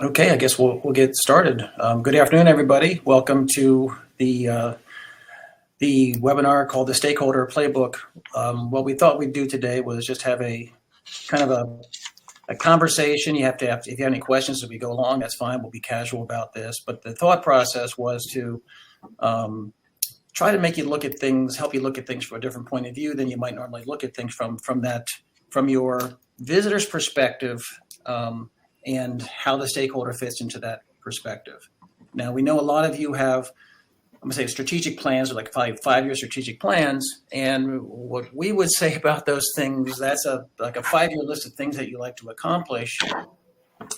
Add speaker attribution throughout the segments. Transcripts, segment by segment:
Speaker 1: Okay, I guess we'll get started. Good afternoon, everybody. Welcome to the webinar called the Stakeholder Playbook. What we thought we'd do today was just have a kind of a conversation. You have to have, if you have any questions as we go along, that's fine. We'll be casual about this. But the thought process was to try to make you look at things, help you look at things from a different point of view than you might normally look at things from your visitor's perspective. And how the stakeholder fits into that perspective. Now, we know a lot of you have, I'm going to say, strategic plans, or like five-year strategic plans. And what we would say about those things, that's like a 5-year list of things that you like to accomplish,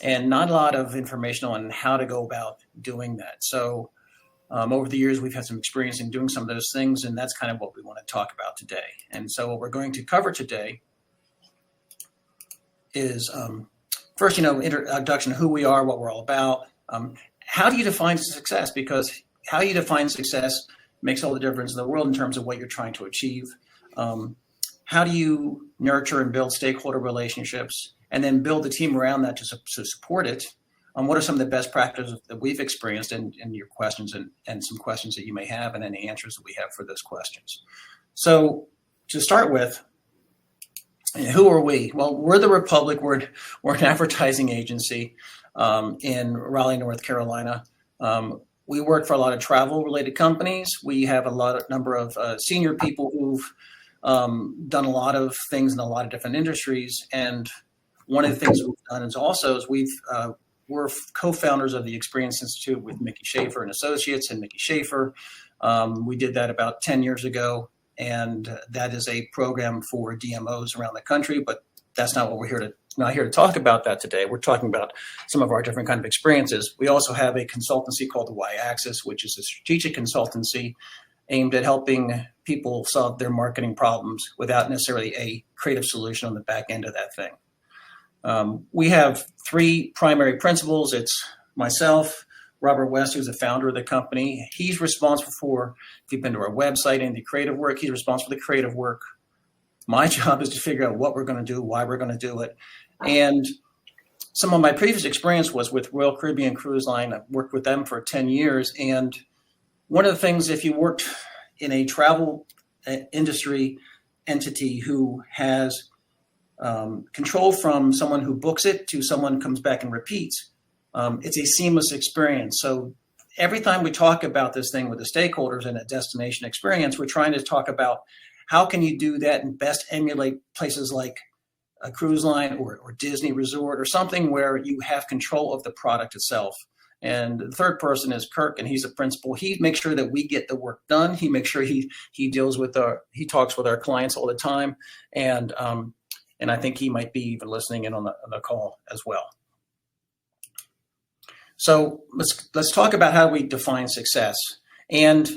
Speaker 1: and not a lot of information on how to go about doing that. So over the years, we've had some experience in doing some of those things, and that's kind of what we want to talk about today. And so what we're going to cover today is first, introduction to who we are, what we're all about. How do you define success? Because how you define success makes all the difference in the world in terms of what you're trying to achieve. How do you nurture and build stakeholder relationships and then build the team around that to support it? What are some of the best practices that we've experienced in your questions and some questions that you may have and any answers that we have for those questions? So to start with, who are we? Well, we're the Republic. We're an advertising agency in Raleigh, North Carolina. We work for a lot of travel-related companies. We have number of senior people who've done a lot of things in a lot of different industries. And one of the things we've done we're co-founders of the Experience Institute with Mickey Schaefer and Associates and Mickey Schaefer. We did that about 10 years ago. And that is a program for DMOs around the country, but that's not what we're not here to talk about that today. We're talking about some of our different kind of experiences. We also have a consultancy called the Y-Axis, which is a strategic consultancy aimed at helping people solve their marketing problems without necessarily a creative solution on the back end of that thing. We have 3 primary principles. It's myself, Robert West, who's the founder of the company. He's responsible for, if you've been to our website and the creative work, he's responsible for the creative work. My job is to figure out what we're going to do, why we're going to do it. And some of my previous experience was with Royal Caribbean Cruise Line. I've worked with them for 10 years. And one of the things, if you worked in a travel industry entity who has control from someone who books it to someone who comes back and repeats, it's a seamless experience. So every time we talk about this thing with the stakeholders and a destination experience, we're trying to talk about how can you do that and best emulate places like a cruise line or Disney resort or something where you have control of the product itself. And the third person is Kirk, and he's a principal. He makes sure that we get the work done. He makes sure he talks with our clients all the time. And I think he might be even listening in on the call as well. So let's talk about how we define success. And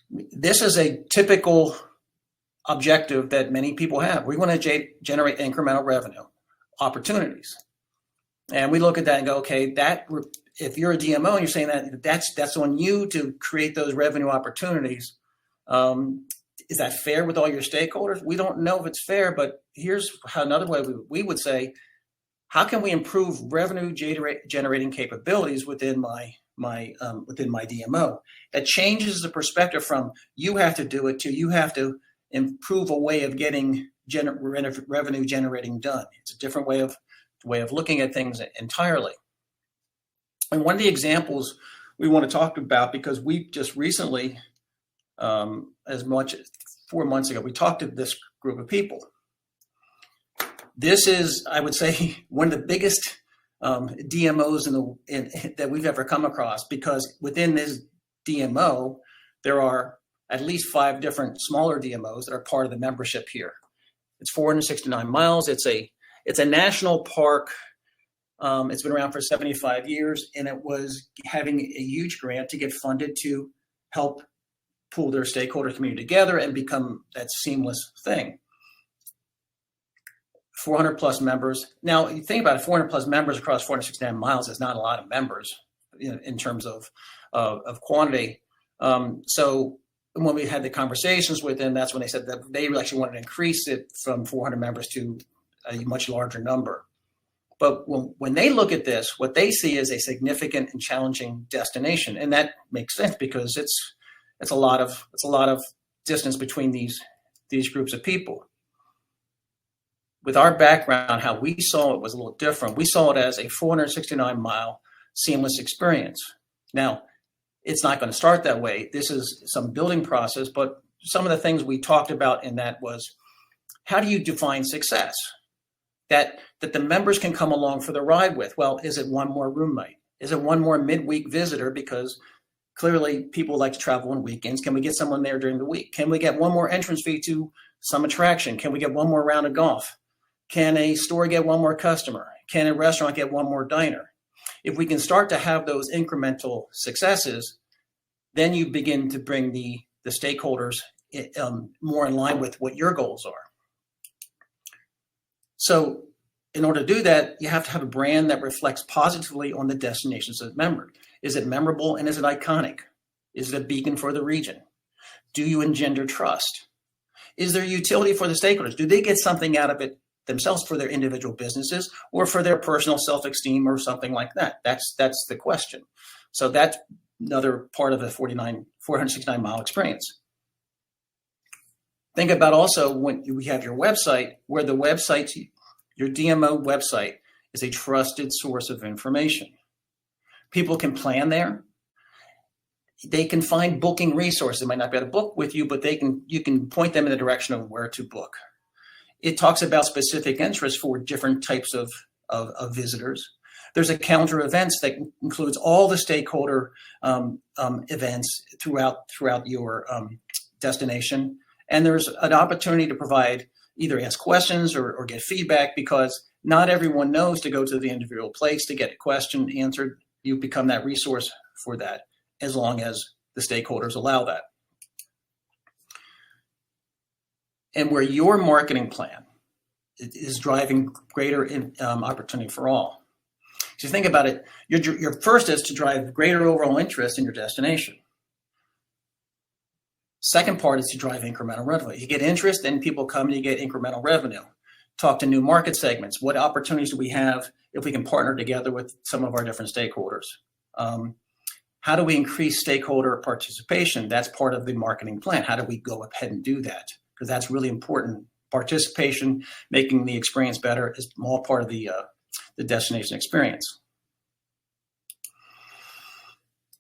Speaker 1: this is a typical objective that many people have. We want to generate incremental revenue opportunities. And we look at that and go, okay, if you're a DMO and you're saying that's on you to create those revenue opportunities, is that fair with all your stakeholders? We don't know if it's fair, but here's another way we would say, how can we improve revenue generating capabilities within my DMO? That changes the perspective from you have to do it to you have to improve a way of getting revenue generating done. It's a different way of looking at things entirely. And one of the examples we want to talk about, because we just recently, as much as 4 months ago, we talked to this group of people. This is, I would say, one of the biggest DMOs that we've ever come across, because within this DMO, there are at least 5 different smaller DMOs that are part of the membership here. It's 469 miles. It's a national park. It's been around for 75 years, and it was having a huge grant to get funded to help pull their stakeholder community together and become that seamless thing. 400 plus members. Now, you think about it, 400 plus members across 469 miles is not a lot of members in terms of quantity. So when we had the conversations with them, that's when they said that they actually wanted to increase it from 400 members to a much larger number. But when they look at this, what they see is a significant and challenging destination, and that makes sense because it's a lot of distance between these groups of people. With our background, how we saw it was a little different. We saw it as a 469-mile seamless experience. Now, it's not going to start that way. This is some building process, but some of the things we talked about in that was, how do you define success? That the members can come along for the ride with. Well, is it one more roommate? Is it one more midweek visitor? Because clearly people like to travel on weekends. Can we get someone there during the week? Can we get one more entrance fee to some attraction? Can we get one more round of golf? Can a store get one more customer? Can a restaurant get one more diner? If we can start to have those incremental successes, then you begin to bring the stakeholders more in line with what your goals are. So in order to do that, you have to have a brand that reflects positively on the destinations of the member. Is it memorable and is it iconic? Is it a beacon for the region? Do you engender trust? Is there utility for the stakeholders? Do they get something out of it themselves for their individual businesses or for their personal self-esteem or something like that? That's the question. So that's another part of the 469-mile experience. Think about also when we have your website, where the website, your DMO website, is a trusted source of information. People can plan there. They can find booking resources. They might not be able to book with you, but you can point them in the direction of where to book. It talks about specific interests for different types of visitors. There's a calendar of events that includes all the stakeholder events throughout your destination. And there's an opportunity to provide, either ask questions or get feedback, because not everyone knows to go to the individual place to get a question answered. You become that resource for that, as long as the stakeholders allow that. And where your marketing plan is driving greater opportunity for all. So think about it, your first is to drive greater overall interest in your destination. Second part is to drive incremental revenue. You get interest, then people come and you get incremental revenue. Talk to new market segments. What opportunities do we have if we can partner together with some of our different stakeholders? How do we increase stakeholder participation? That's part of the marketing plan. How do we go ahead and do that? Because that's really important. Participation, making the experience better, is all part of the destination experience.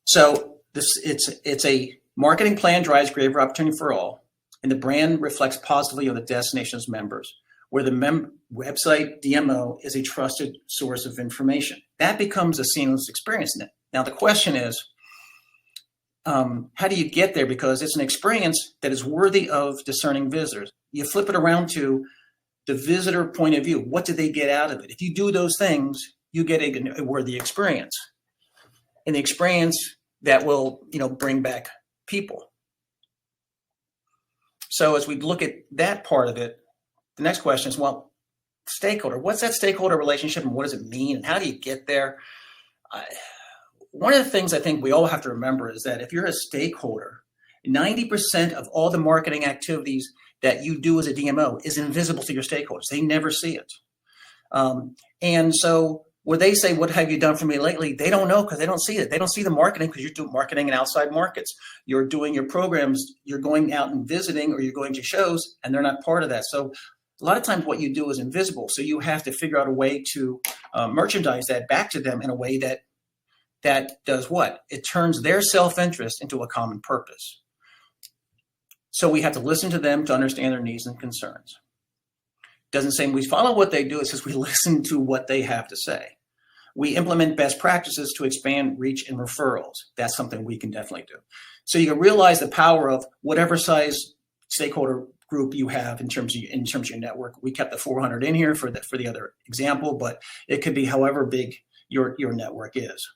Speaker 1: So it's a marketing plan drives greater opportunity for all, and the brand reflects positively on the destination's members, where the website DMO is a trusted source of information. That becomes a seamless experience. Now the question is, how do you get there? Because it's an experience that is worthy of discerning visitors. You flip it around to the visitor point of view. What do they get out of it? If you do those things, you get a worthy experience, and the experience that will, bring back people. So as we look at that part of it, the next question is, well, stakeholder, what's that stakeholder relationship and what does it mean and how do you get there? One of the things I think we all have to remember is that if you're a stakeholder, 90% of all the marketing activities that you do as a DMO is invisible to your stakeholders. They never see it. And so when they say, what have you done for me lately? They don't know because they don't see it. They don't see the marketing because you're doing marketing in outside markets. You're doing your programs, you're going out and visiting, or you're going to shows, and they're not part of that. So a lot of times what you do is invisible. So you have to figure out a way to merchandise that back to them in a way that does what? It turns their self-interest into a common purpose. So we have to listen to them to understand their needs and concerns. Doesn't say we follow what they do, it says we listen to what they have to say. We implement best practices to expand reach and referrals. That's something we can definitely do. So you can realize the power of whatever size stakeholder group you have in terms of your network. We kept the 400 in here for the other example, but it could be however big your network is.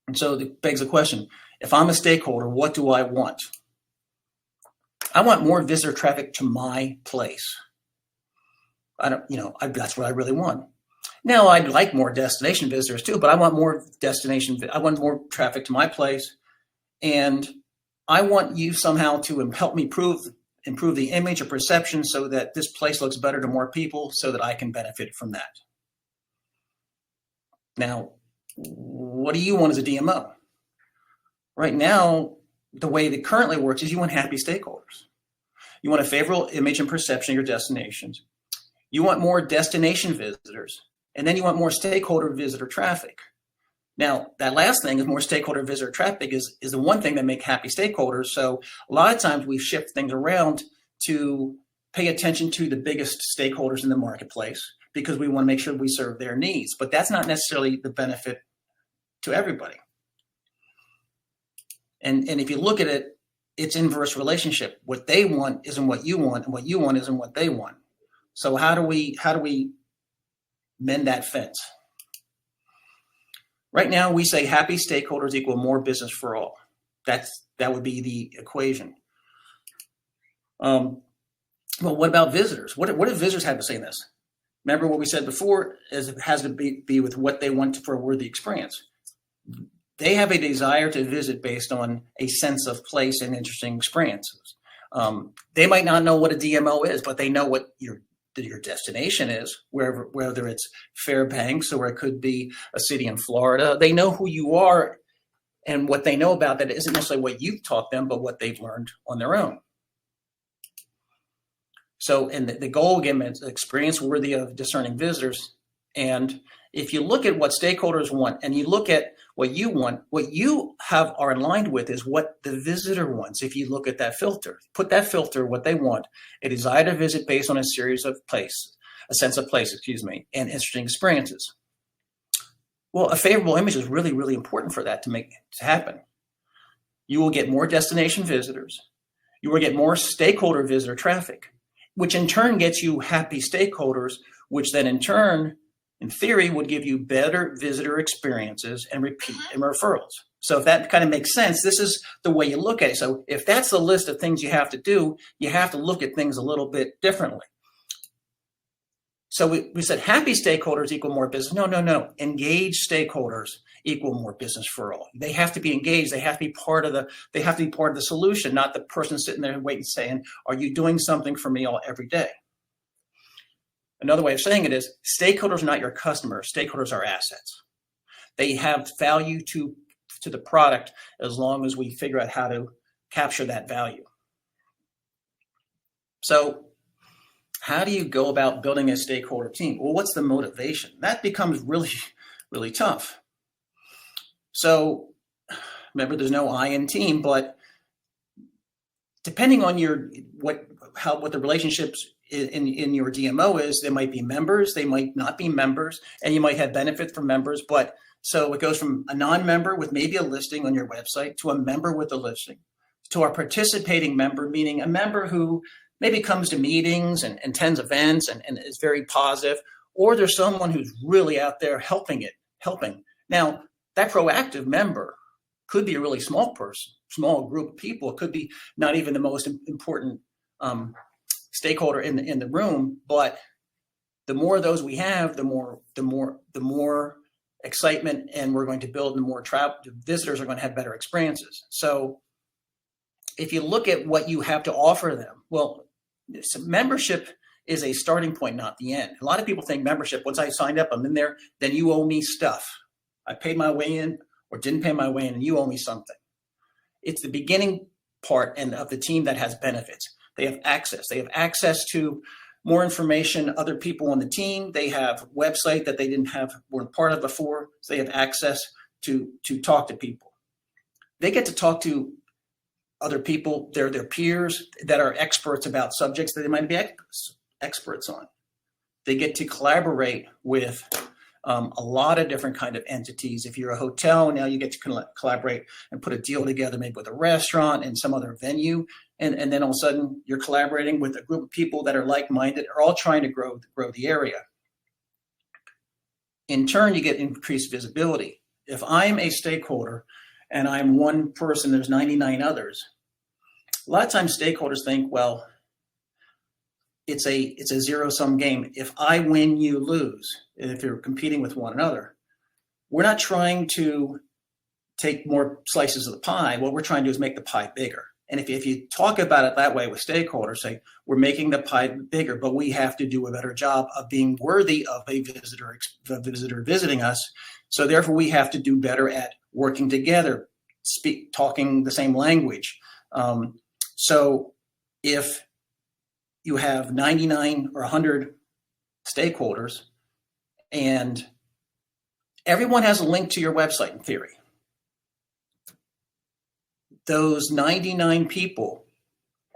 Speaker 1: And so it begs the question, if I'm a stakeholder, what do I want? I want more visitor traffic to my place. That's what I really want. Now, I'd like more destination visitors too, but I want more I want more traffic to my place. And I want you somehow to help me improve the image or perception so that this place looks better to more people so that I can benefit from that. Now, what do you want as a DMO? Right now, the way that currently works is you want happy stakeholders. You want a favorable image and perception of your destinations. You want more destination visitors, and then you want more stakeholder visitor traffic. Now, that last thing is more stakeholder visitor traffic is the one thing that make happy stakeholders. So a lot of times we shift things around to pay attention to the biggest stakeholders in the marketplace because we want to make sure we serve their needs. But that's not necessarily the benefit to everybody. And if you look at it, it's inverse relationship. What they want isn't what you want, and what you want isn't what they want. So how do we mend that fence? Right now, we say happy stakeholders equal more business for all. That would be the equation. Well, what about visitors? What do visitors have to say in this? Remember what we said before, is it has to be with what they want for a worthy experience. They have a desire to visit based on a sense of place and interesting experiences. They might not know what a DMO is, but they know what your destination is, whether it's Fairbanks or it could be a city in Florida. They know who you are, and what they know about that isn't necessarily what you've taught them, but what they've learned on their own. So, and the goal again is experience worthy of discerning visitors. And if you look at what stakeholders want and you look at what you want, what you are aligned with is what the visitor wants. If you look at that filter, put that filter, what they want, a desire to visit based on a series of a sense of place, and interesting experiences. Well, a favorable image is really, really important for that to happen. You will get more destination visitors. You will get more stakeholder visitor traffic, which in turn gets you happy stakeholders, which then in turn, in theory, would give you better visitor experiences and repeat and referrals. So if that kind of makes sense, this is the way you look at it. So if that's the list of things you have to do, you have to look at things a little bit differently. So we said happy stakeholders equal more business. No. Engaged stakeholders equal more business for all. They have to be engaged. They have to be part of the solution, not the person sitting there waiting saying, are you doing something for me every day? Another way of saying it is stakeholders are not your customers. Stakeholders are assets. They have value to the product as long as we figure out how to capture that value. So how do you go about building a stakeholder team? Well, what's the motivation? That becomes really, really tough. So remember, there's no I in team, but depending on what the relationships in your DMO is, there might be members, they might not be members, and you might have benefit from members. But so it goes from a non-member with maybe a listing on your website to a member with a listing to our participating member, meaning a member who maybe comes to meetings and attends events and is very positive, or there's someone who's really out there helping. Now, that proactive member could be a really small person, small group of people. It could be not even the most important stakeholder in the room, but the more of those we have, the more excitement, and we're going to build, and the more visitors are going to have better experiences. So if you look at what you have to offer them, well, membership is a starting point, not the end. A lot of people think membership, once I signed up, I'm in there, then you owe me stuff. I paid my way in or didn't pay my way in, and you owe me something. It's the beginning part and of the team that has benefits. They have access. They have access to more information, other people on the team. They have a website that they weren't part of before. So they have access to talk to people. They get to talk to other people, their peers that are experts about subjects that they might be experts on. They get to collaborate with a lot of different kind of entities. If you're a hotel, now you get to collaborate and put a deal together, maybe with a restaurant and some other venue. And then all of a sudden you're collaborating with a group of people that are like-minded, are all trying to grow the area. In turn, you get increased visibility. If I'm a stakeholder and I'm one person, there's 99 others, a lot of times stakeholders think, well, it's a zero-sum game. If I win, you lose. If you're competing with one another, we're not trying to take more slices of the pie. What we're trying to do is make the pie bigger. And if you talk about it that way with stakeholders, say we're making the pie bigger, but we have to do a better job of being worthy of a visitor visiting us. So therefore, we have to do better at working together, talking the same language. So if you have 99 or 100 stakeholders and everyone has a link to your website in theory, those 99 people,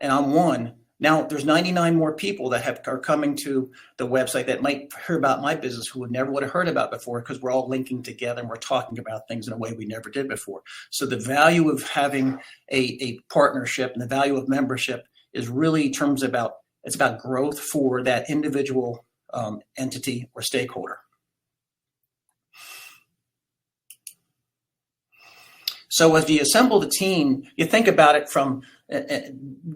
Speaker 1: and I'm one, now there's 99 more people that are coming to the website that might hear about my business who never would have heard about before, because we're all linking together and we're talking about things in a way we never did before. So the value of having a partnership and the value of membership is really it's about growth for that individual entity or stakeholder. So as you assemble the team, you think about it from,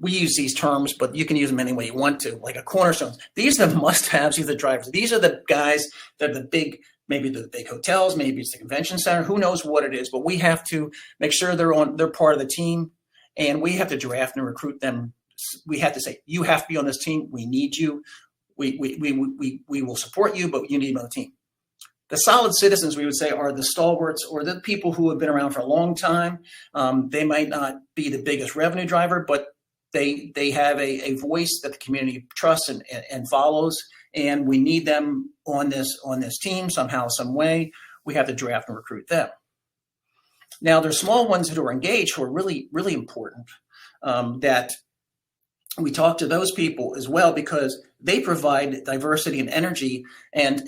Speaker 1: we use these terms, but you can use them any way you want to, like a cornerstone. These are the must-haves, these are the drivers. These are the guys that are the big, maybe the big hotels, maybe it's the convention center, who knows what it is, but we have to make sure they're part of the team, and we have to draft and recruit them. We have to say, you have to be on this team. We need you. We will support you, but you need to be on the team. The solid citizens, we would say, are the stalwarts or the people who have been around for a long time. They might not be the biggest revenue driver, but they have a voice that the community trusts and follows, and we need them on this team somehow, some way. We have to draft and recruit them. Now, there's small ones who are engaged who are really, really important, that we talk to those people as well, because they provide diversity and energy, and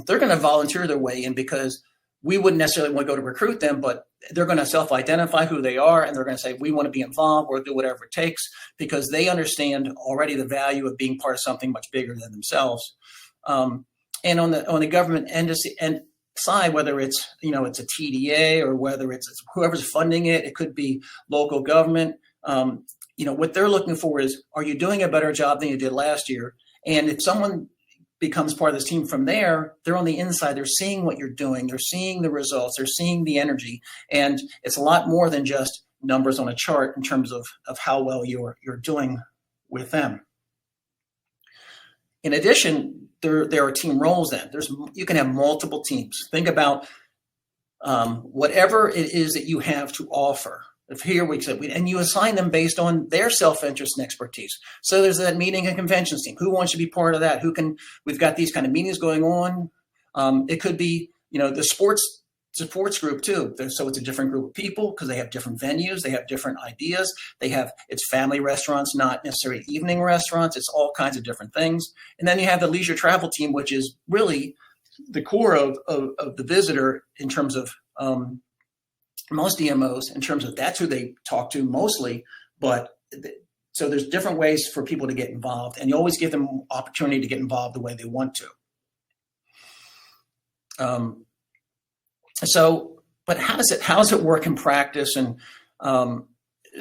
Speaker 1: they're going to volunteer their way in, because we wouldn't necessarily want to go to recruit them, but they're going to self-identify who they are, and they're going to say, we want to be involved or do whatever it takes, because they understand already the value of being part of something much bigger than themselves. And on the government end side, whether it's it's a TDA or whether it's whoever's funding it, it could be local government. What they're looking for is, are you doing a better job than you did last year? And if someone becomes part of this team from there, they're on the inside, they're seeing what you're doing, they're seeing the results, they're seeing the energy. And it's a lot more than just numbers on a chart in terms of how well you're doing with them. In addition, there are team roles then. You can have multiple teams. Think about whatever it is that you have to offer. If here we said, and you assign them based on their self-interest and expertise. So there's that meeting and conventions team. Who wants to be part of that? We've got these kind of meetings going on. It could be, the sports group too. So it's a different group of people because they have different venues. They have different ideas. It's family restaurants, not necessarily evening restaurants. It's all kinds of different things. And then you have the leisure travel team, which is really the core of the visitor in terms of, most DMOs, in terms of that's who they talk to mostly, so there's different ways for people to get involved, and you always give them opportunity to get involved the way they want to. But how does it work in practice? And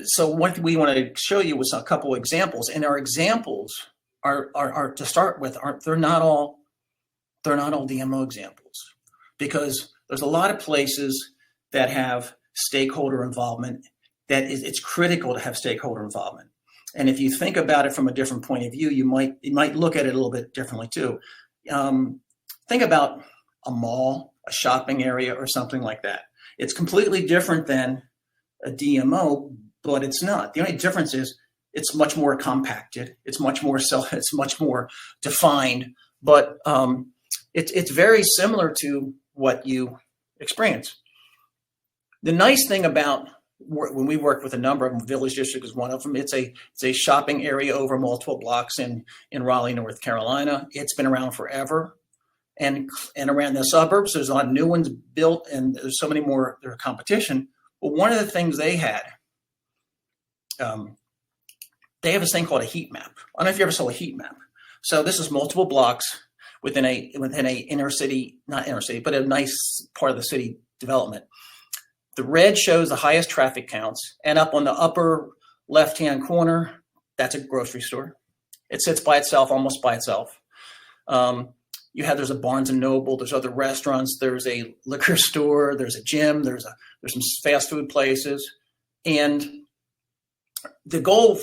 Speaker 1: so what we want to show you was a couple of examples, and our examples are to start with, they're not all DMO examples, because there's a lot of places that have stakeholder involvement, it's critical to have stakeholder involvement. And if you think about it from a different point of view, you might look at it a little bit differently too. Think about a mall, a shopping area, or something like that. It's completely different than a DMO, but it's not. The only difference is it's much more compacted. It's much more defined, but it's very similar to what you experience. The nice thing about when we work with a number of them, Village District is one of them. It's a shopping area over multiple blocks in Raleigh, North Carolina. It's been around forever. And around the suburbs, there's a lot of new ones built, and there's so many more, there's competition. But one of the things they had, they have this thing called a heat map. I don't know if you ever saw a heat map. So this is multiple blocks within a inner city, not inner city, but a nice part of the city development. The red shows the highest traffic counts, and up on the upper left-hand corner, that's a grocery store. It sits by itself, almost by itself. There's a Barnes and Noble, there's other restaurants, there's a liquor store, there's a gym, there's some fast food places, and the goal,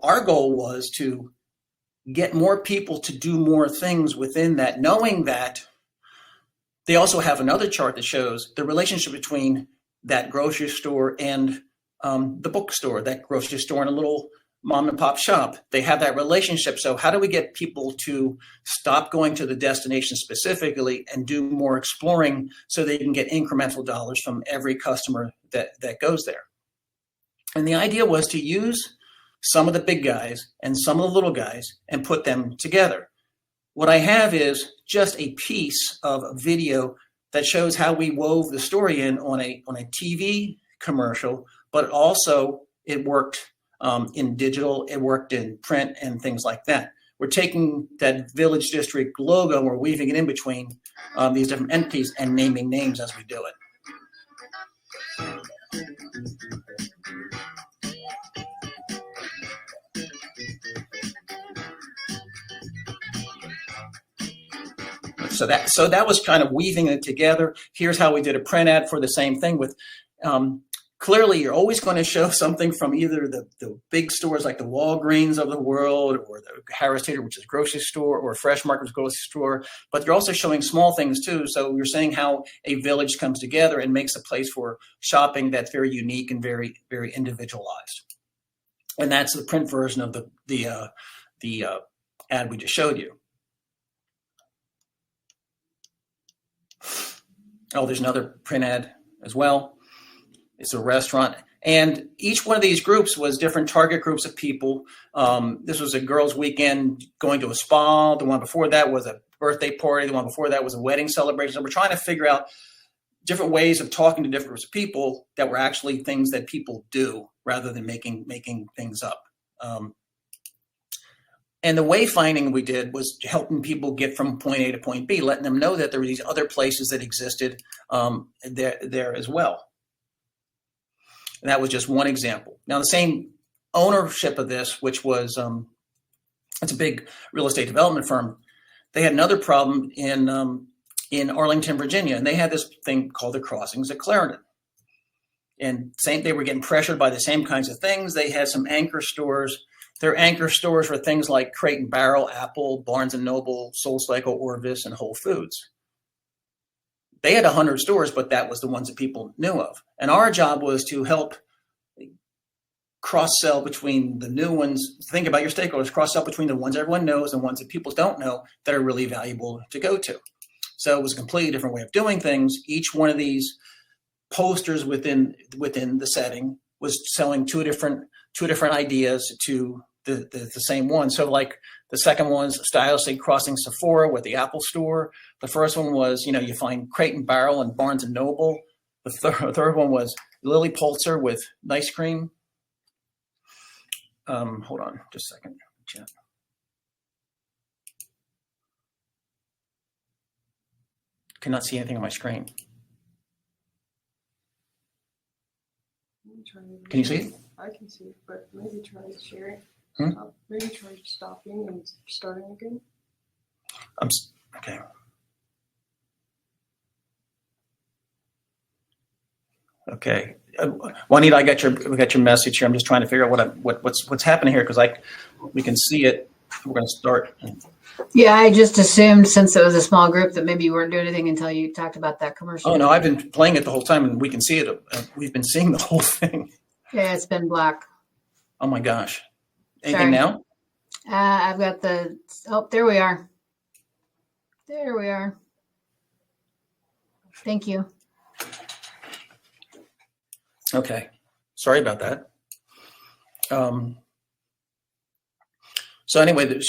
Speaker 1: our goal was to get more people to do more things within that, knowing that they also have another chart that shows the relationship between that grocery store and the bookstore, that grocery store and a little mom and pop shop. They have that relationship. So how do we get people to stop going to the destination specifically and do more exploring so they can get incremental dollars from every customer that goes there? And the idea was to use some of the big guys and some of the little guys and put them together. What I have is just a piece of a video that shows how we wove the story in on a TV commercial, but also it worked in digital, it worked in print and things like that. We're taking that Village District logo and we're weaving it in between these different entities and naming names as we do it. So that was kind of weaving it together. Here's how we did a print ad for the same thing with, clearly you're always going to show something from either the big stores like the Walgreens of the world or the Harris Teeter, which is a grocery store, or Fresh Market's grocery store, but you're also showing small things too. So you're saying how a village comes together and makes a place for shopping that's very unique and very, very individualized. And that's the print version of the ad we just showed you. Oh, there's another print ad as well. It's a restaurant. And each one of these groups was different target groups of people. This was a girls' weekend going to a spa. The one before that was a birthday party. The one before that was a wedding celebration. So we're trying to figure out different ways of talking to different groups of people that were actually things that people do rather than making things up. And the wayfinding we did was helping people get from point A to point B, letting them know that there were these other places that existed there as well. And that was just one example. Now, the same ownership of this, which was, it's a big real estate development firm, they had another problem in Arlington, Virginia, and they had this thing called the crossings at Clarendon. And they were getting pressured by the same kinds of things. They had some anchor stores. Their anchor stores were things like Crate and Barrel, Apple, Barnes & Noble, SoulCycle, Orvis, and Whole Foods. They had 100 stores, but that was the ones that people knew of. And our job was to help cross-sell between the new ones. Think about your stakeholders, cross-sell between the ones everyone knows and ones that people don't know that are really valuable to go to. So it was a completely different way of doing things. Each one of these posters within the setting was selling two different ideas to the same one. So like the second one's stylistically crossing Sephora with the Apple store. The first one was, you find Crate and Barrel and Barnes and Noble. The third one was Lily Pulitzer with Nice Cream. Hold on just a second. Chat. Cannot see anything on my screen. Can you see it?
Speaker 2: I can see it, but maybe try sharing.
Speaker 1: Hmm?
Speaker 2: Maybe try stopping and starting again.
Speaker 1: Okay. Okay, Juanita, we got your message here. I'm just trying to figure out what's happening here because we can see it. We're going to start.
Speaker 3: Yeah, I just assumed since it was a small group that maybe you weren't doing anything until you talked about that commercial.
Speaker 1: Oh no, I've been playing it the whole time, and we can see it. We've been seeing the whole thing.
Speaker 3: Yeah, it's been black.
Speaker 1: Oh my gosh! Anything now?
Speaker 3: I've got the. Oh, there we are. There we are. Thank you.
Speaker 1: Okay, sorry about that. So anyway,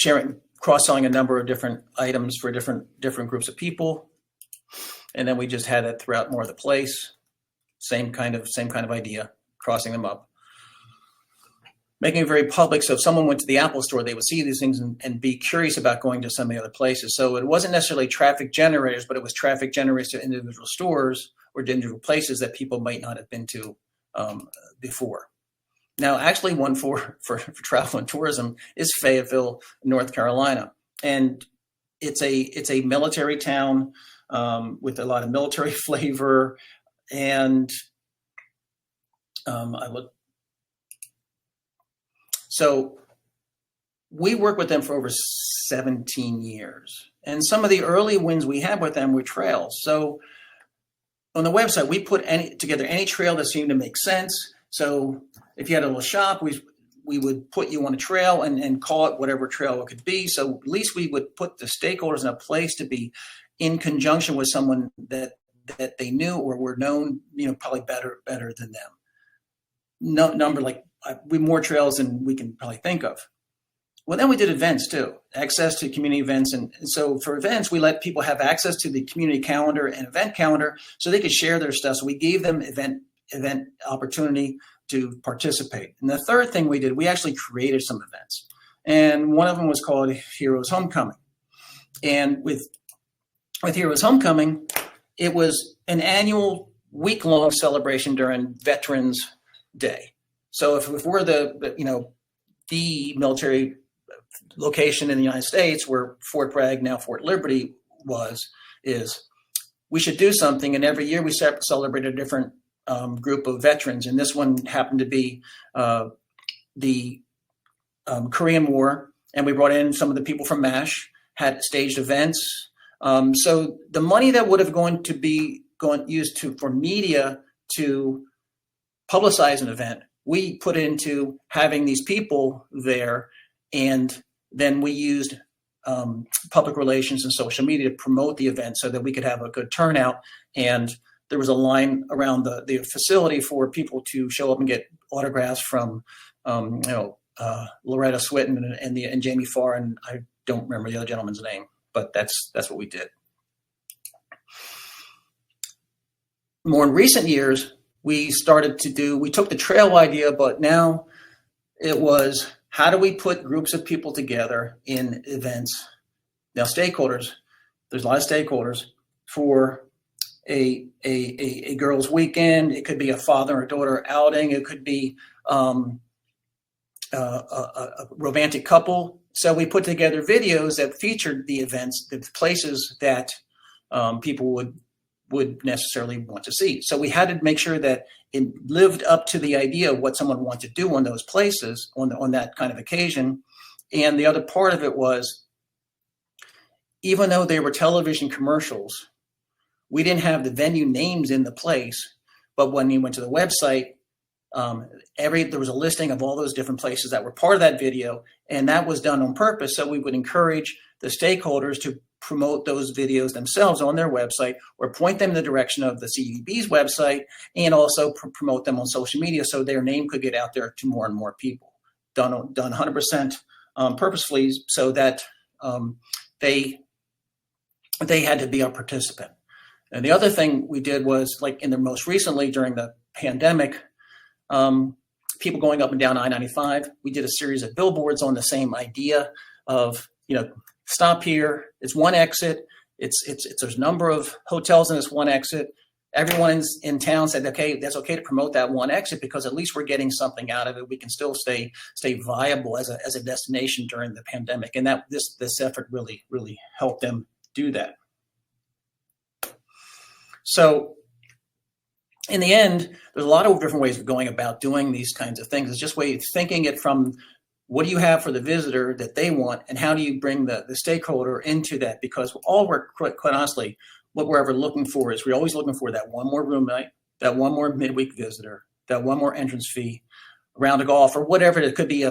Speaker 1: cross-selling a number of different items for different groups of people, and then we just had it throughout more of the place. Same kind of idea, crossing them up, making it very public. So if someone went to the Apple store, they would see these things and be curious about going to some of the other places. So it wasn't necessarily traffic generators, but it was traffic generators to individual stores or to individual places that people might not have been to before. Now, actually, one for travel and tourism is Fayetteville, North Carolina, and it's a military town with a lot of military flavor. And So we worked with them for over 17 years. And some of the early wins we had with them were trails. So on the website, we put together any trail that seemed to make sense. So if you had a little shop, we would put you on a trail and call it whatever trail it could be. So at least we would put the stakeholders in a place to be in conjunction with someone that they knew or were known, probably better than them. No number like we more trails than we can probably think of. Well, then we did events too, access to community events. And so for events, we let people have access to the community calendar and event calendar so they could share their stuff. So we gave them event opportunity to participate. And the third thing we did, we actually created some events. And one of them was called Heroes Homecoming. And with Heroes Homecoming, it was an annual week-long celebration during Veterans Day. So if we're the military location in the United States where Fort Bragg, now Fort Liberty is, we should do something. And every year we celebrate a different group of veterans. And this one happened to be the Korean War. And we brought in some of the people from MASH, had staged events. So the money that would have used for media to publicize an event, we put into having these people there, and then we used public relations and social media to promote the event so that we could have a good turnout. And there was a line around the facility for people to show up and get autographs from, Loretta Swinton and Jamie Farr, and I don't remember the other gentleman's name, but that's what we did. More in recent years, we took the trail idea, but now it was, how do we put groups of people together in events? Now, stakeholders, there's a lot of stakeholders for a girls' weekend. It could be a father or daughter outing. It could be a romantic couple. So we put together videos that featured the events, the places that people would necessarily want to see. So we had to make sure that it lived up to the idea of what someone wanted to do on those places, on that kind of occasion. And the other part of it was, even though they were television commercials, we didn't have the venue names in the place. But when you went to the website, there was a listing of all those different places that were part of that video, and that was done on purpose. So we would encourage the stakeholders to promote those videos themselves on their website, or point them in the direction of the CEDB's website, and also promote them on social media so their name could get out there to more and more people. Done 100% purposefully, so that they had to be a participant. And the other thing we did was, like in the most recently during the pandemic, people going up and down I-95, we did a series of billboards on the same idea of, stop here. It's one exit. There's a number of hotels in this one exit. Everyone in town said, okay, that's okay to promote that one exit, because at least we're getting something out of it. We can still stay viable as a destination during the pandemic. And that this effort really, really helped them do that. So in the end, there's a lot of different ways of going about doing these kinds of things. It's just thinking it from, what do you have for the visitor that they want, and how do you bring the stakeholder into that? Because quite honestly, what we're ever looking for is, we're always looking for that one more room night, that one more midweek visitor, that one more entrance fee, a round of golf, or whatever. It could be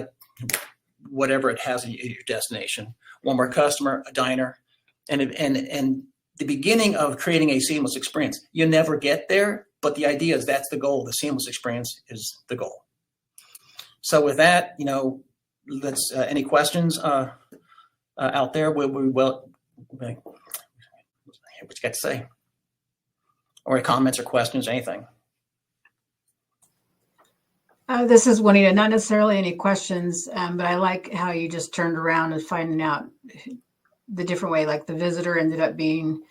Speaker 1: whatever it has in your destination. One more customer, a diner, and the beginning of creating a seamless experience. You never get there, but the idea is that's the goal. The seamless experience is the goal. So with that, let's any questions out there? What you got to say, or any comments or questions, anything?
Speaker 3: This is Juanita. Not necessarily any questions, but I like how you just turned around and finding out the different way. Like the visitor ended up being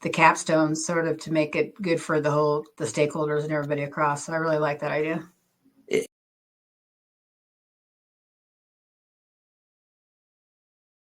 Speaker 3: the capstone, sort of, to make it good for the stakeholders and everybody across. So I really like that idea.